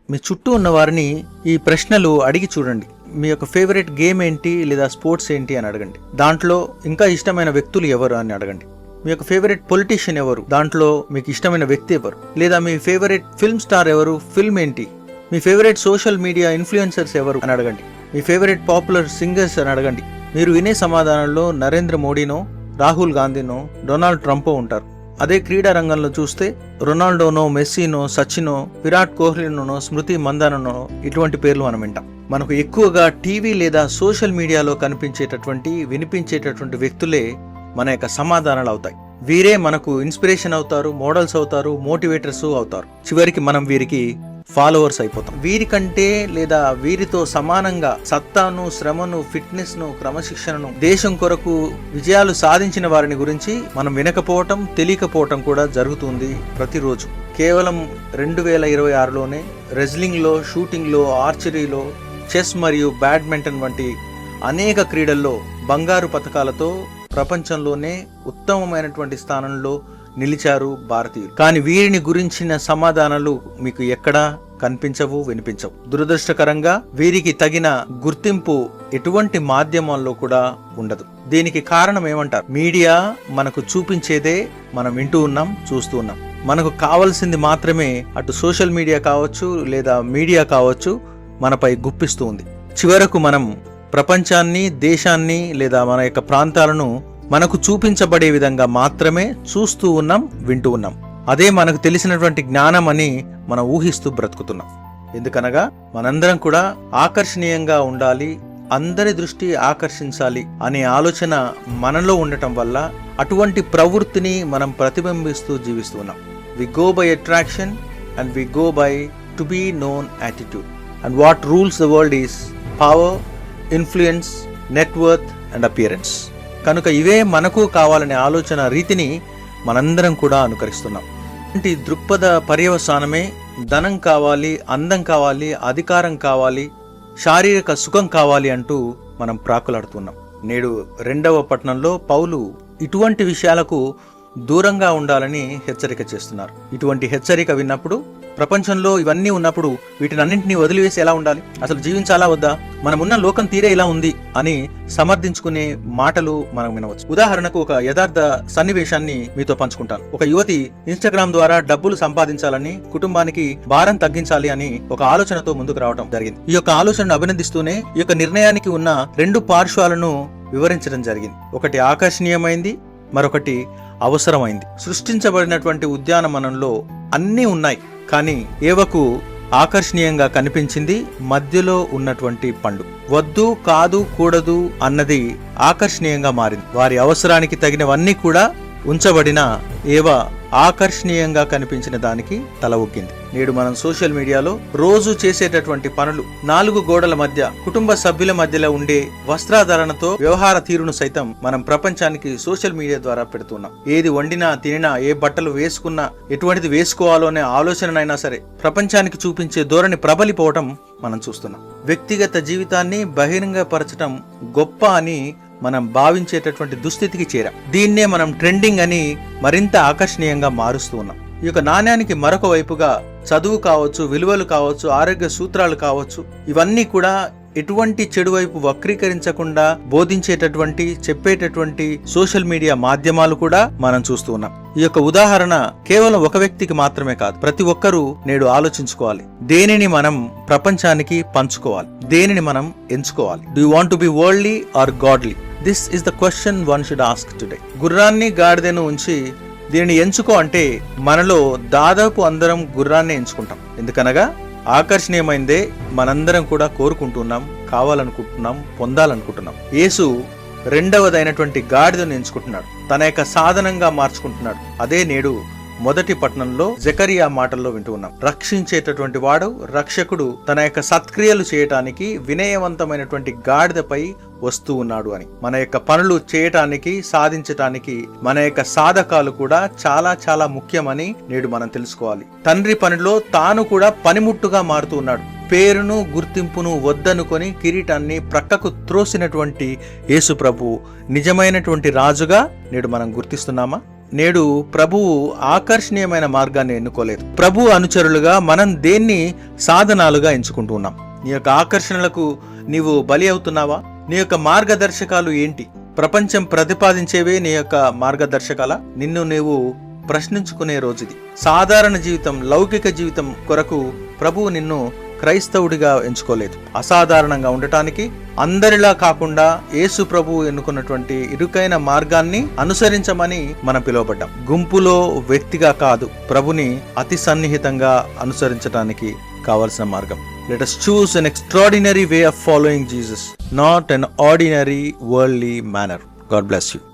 మీ చుట్టూ ఉన్న వారిని ఈ ప్రశ్నలు అడిగి చూడండి. మీ యొక్క ఫేవరెట్ గేమ్ ఏంటి లేదా స్పోర్ట్స్ ఏంటి అని అడగండి. దాంట్లో ఇంకా ఇష్టమైన వ్యక్తులు ఎవరు అని అడగండి. మీ యొక్క ఫేవరెట్ పొలిటీషియన్ ఎవరు, దాంట్లో మీకు ఇష్టమైన వ్యక్తి ఎవరు, లేదా మీ ఫేవరెట్ ఫిల్మ్ స్టార్ ఎవరు, ఫిల్మ్ ఏంటి, మీ ఫేవరెట్ సోషల్ మీడియా ఇన్ఫ్లుయెన్సర్స్ ఎవరు అని అడగండి. మీ ఫేవరెట్ పాపులర్ సింగర్స్ అని అడగండి. మీరు వినే సమాధానంలో నరేంద్ర మోడీనో, రాహుల్ గాంధీనో, డొనాల్డ్ ట్రంపో ఉంటారు. అదే క్రీడా రంగంలో చూస్తే రొనాల్డోనో, మెస్సీనో, సచినో, విరాట్ కోహ్లీనో, స్మృతి మందాననో ఇటువంటి పేర్లు మనం వింటాం. మనకు ఎక్కువగా టీవీ లేదా సోషల్ మీడియాలో కనిపించేటటువంటి, వినిపించేటటువంటి వ్యక్తులే మన యొక్క సమాధానాలు అవుతాయి. వీరే మనకు ఇన్స్పిరేషన్ అవుతారు, మోడల్స్ అవుతారు, మోటివేటర్స్ అవుతారు. చివరికి మనం వీరికి ఫాలోవర్స్ అయిపోతాం. వీరికంటే లేదా వీరితో సమానంగా సత్తాను, శ్రమను, ఫిట్నెస్ ను, క్రమశిక్షణను, దేశం కొరకు విజయాలు సాధించిన వారిని గురించి మనం వినకపోవటం, తెలియకపోవటం కూడా జరుగుతుంది ప్రతిరోజు. కేవలం 2026లోనే రెజ్లింగ్ లో, షూటింగ్ లో, ఆర్చరీలో, చెస్ మరియు బ్యాడ్మింటన్ వంటి అనేక క్రీడల్లో బంగారు పతకాలతో ప్రపంచంలోనే ఉత్తమమైనటువంటి స్థానంలో నిలిచారు భారతీయులు. కానీ వీరిని గురించిన సమాధానాలు మీకు ఎక్కడా కనిపించవు, వినిపించవు. దురదృష్టకరంగా వీరికి తగిన గుర్తింపు ఎటువంటి మాధ్యమాల్లో కూడా ఉండదు. దీనికి కారణం ఏమంటారు? మీడియా మనకు చూపించేదే మనం వింటూ ఉన్నాం, చూస్తూ ఉన్నాం. మనకు కావాల్సింది మాత్రమే అటు సోషల్ మీడియా కావచ్చు లేదా మీడియా కావచ్చు మనపై గుప్పిస్తూ ఉంది. చివరకు మనం ప్రపంచాన్ని, దేశాన్ని లేదా మన యొక్క ప్రాంతాలను మనకు చూపించబడే విధంగా మాత్రమే చూస్తూ ఉన్నాం, వింటూ ఉన్నాం. అదే మనకు తెలిసినటువంటి జ్ఞానం అని మనం ఊహిస్తూ బ్రతుకుతున్నాం. ఎందుకనగా మనందరం కూడా ఆకర్షణీయంగా ఉండాలి, అందరి దృష్టి ఆకర్షించాలి అనే ఆలోచన మనలో ఉండటం వల్ల అటువంటి ప్రవృత్తిని మనం ప్రతిబింబిస్తూ జీవిస్తూ ఉన్నాం. We go by attraction and we go by to be known attitude. And what rules the world is power, influence, net worth and appearance. కనుక ఇవే మనకు కావాలనే ఆలోచన రీతిని మనందరం కూడా అనుకరిస్తున్నాం. అంటే దృక్పథ పర్యవసానమే ధనం కావాలి, అందం కావాలి, అధికారం కావాలి, శారీరక సుఖం కావాలి అంటూ మనం ప్రాకులాడుతున్నాం. నేడు 2వ పట్టణంలో పౌలు ఇటువంటి విషయాలకు దూరంగా ఉండాలని హెచ్చరిక చేస్తున్నారు. ఇటువంటి హెచ్చరిక విన్నప్పుడు, ప్రపంచంలో ఇవన్నీ ఉన్నప్పుడు వీటినన్నింటినీ వదిలివేసి ఎలా ఉండాలి, అసలు జీవించాలా వద్దా, మనమున్న లోకం తీరే ఇలా ఉంది అని సమర్థించుకునే మాటలు మనం వినవచ్చు. ఉదాహరణకు ఒక యథార్థ సన్నివేశాన్ని మీతో పంచుకుంటాను. ఒక యువతి ఇన్స్టాగ్రామ్ ద్వారా డబ్బులు సంపాదించాలని, కుటుంబానికి భారం తగ్గించాలి అని ఒక ఆలోచనతో ముందుకు రావడం జరిగింది. ఈ యొక్క ఆలోచనను అభినందిస్తూనే ఈ యొక్క నిర్ణయానికి ఉన్న 2 పార్శ్వాలను వివరించడం జరిగింది. ఒకటి ఆకర్షణీయమైంది, మరొకటి అవసరమైంది. సృష్టించబడినటువంటి ఉద్యానవనంలో అన్నీ ఉన్నాయి, కానీ ఏవకు ఆకర్షణీయంగా కనిపించింది మధ్యలో ఉన్నటువంటి పండు. వద్దు, కాదు, కూడదు అన్నది ఆకర్షణీయంగా మారింది. వారి అవసరానికి తగినవన్నీ కూడా ఉంచబడిన ఏవ ఆకర్షణీయంగా కనిపించిన దానికి తల ఒగ్గింది. నేడు మనం సోషల్ మీడియాలో రోజు చేసేటటువంటి పనులు, 4 గోడల మధ్య, కుటుంబ సభ్యుల మధ్యలో ఉండే వస్త్రాధరణతో వ్యవహార తీరును సైతం మనం ప్రపంచానికి సోషల్ మీడియా ద్వారా పెడుతున్నాం. ఏది వండినా, తినినా, ఏ బట్టలు వేసుకున్నా, ఎటువంటిది వేసుకోవాలో అనే ఆలోచనైనా సరే ప్రపంచానికి చూపించే ధోరణి ప్రబలిపోవటం మనం చూస్తున్నాం. వ్యక్తిగత జీవితాన్ని బహిరంగపరచడం గొప్ప అని మనం భావించేటటువంటి దుస్థితికి చేరాం. దీన్నే మనం ట్రెండింగ్ అని మరింత ఆకర్షణీయంగా మారుస్తూ ఉన్నాం. ఈ యొక్క నాణ్యానికి మరొక వైపుగా చదువు కావచ్చు, విలువలు కావచ్చు, ఆరోగ్య సూత్రాలు కావచ్చు, ఇవన్నీ కూడా ఎటువంటి చెడు వైపు వక్రీకరించకుండా బోధించేటటువంటి, చెప్పేటటువంటి సోషల్ మీడియా మాధ్యమాలు కూడా మనం చూస్తూ ఉన్నాం. ఈ యొక్క ఉదాహరణ కేవలం ఒక వ్యక్తికి మాత్రమే కాదు, ప్రతి ఒక్కరూ నేడు ఆలోచించుకోవాలి. దేనిని మనం ప్రపంచానికి పంచుకోవాలి, దేనిని మనం ఎంచుకోవాలి? Do you want to be worldly or godly? This is the question one should ask today. గుర్రాన్ని, గాడిదను ఉంచి దీనిని ఎంచుకో అంటే మనలో దాదాపు అందరం గుర్రాన్ని ఎంచుకుంటాం. ఎందుకనగా ఆకర్షణీయమైందే మనందరం కూడా కోరుకుంటున్నాం, కావాలనుకుంటున్నాం, పొందాలనుకుంటున్నాం. యేసు 2వదైనటువంటి గాడిదను ఎంచుకుంటున్నాడు, తన యొక్క సాధనంగా మార్చుకుంటున్నాడు. అదే నేడు 1 పట్టణంలో జకరియా మాటల్లో వింటూ ఉన్నాం. రక్షించేటటువంటి వాడు, రక్షకుడు తన యొక్క సత్క్రియలు చేయటానికి వినయవంతమైనటువంటి గాడిదపై వస్తూ ఉన్నాడు అని. మన యొక్క పనులు చేయటానికి, సాధించటానికి మన యొక్క సాధకాలు కూడా చాలా చాలా ముఖ్యమని నేడు మనం తెలుసుకోవాలి. తండ్రి పనిలో తాను కూడా పనిముట్టుగా మారుతూ ఉన్నాడు. పేరును, గుర్తింపును వద్దనుకొని కిరీటాన్ని ప్రక్కకు త్రోసినటువంటి యేసు ప్రభు నిజమైనటువంటి రాజుగా నేడు మనం గుర్తిస్తున్నామా? నేడు ప్రభువు ఆకర్షణీయమైన మార్గాన్ని ఎన్నుకోలేదు. ప్రభు అనుచరులుగా మనం దేన్ని సాధనాలుగా ఎంచుకుంటున్నాం? నీ యొక్క ఆకర్షణలకు నీవు బలి అవుతున్నావా? నీ యొక్క మార్గదర్శకాలు ఏంటి? ప్రపంచం ప్రతిపాదించేవే నీ యొక్క మార్గదర్శకాల? నిన్ను నీవు ప్రశ్నించుకునే రోజుది. సాధారణ జీవితం, లౌకిక జీవితం కొరకు ప్రభువు నిన్ను క్రైస్తవుడిగా ఎంచుకోలేదు. అసాధారణంగా ఉండటానికి, అందరిలా కాకుండా యేసు ప్రభువు ఎన్నుకున్నటువంటి ఇరుకైన మార్గాన్ని అనుసరించమని మనం పిలువబడ్డాం. గుంపులో, వ్యక్తిగా కాదు, ప్రభుని అతి సన్నిహితంగా అనుసరించడానికి కావలసిన మార్గం. Let us choose an extraordinary way of following Jesus, not an ordinary worldly manner. God bless you.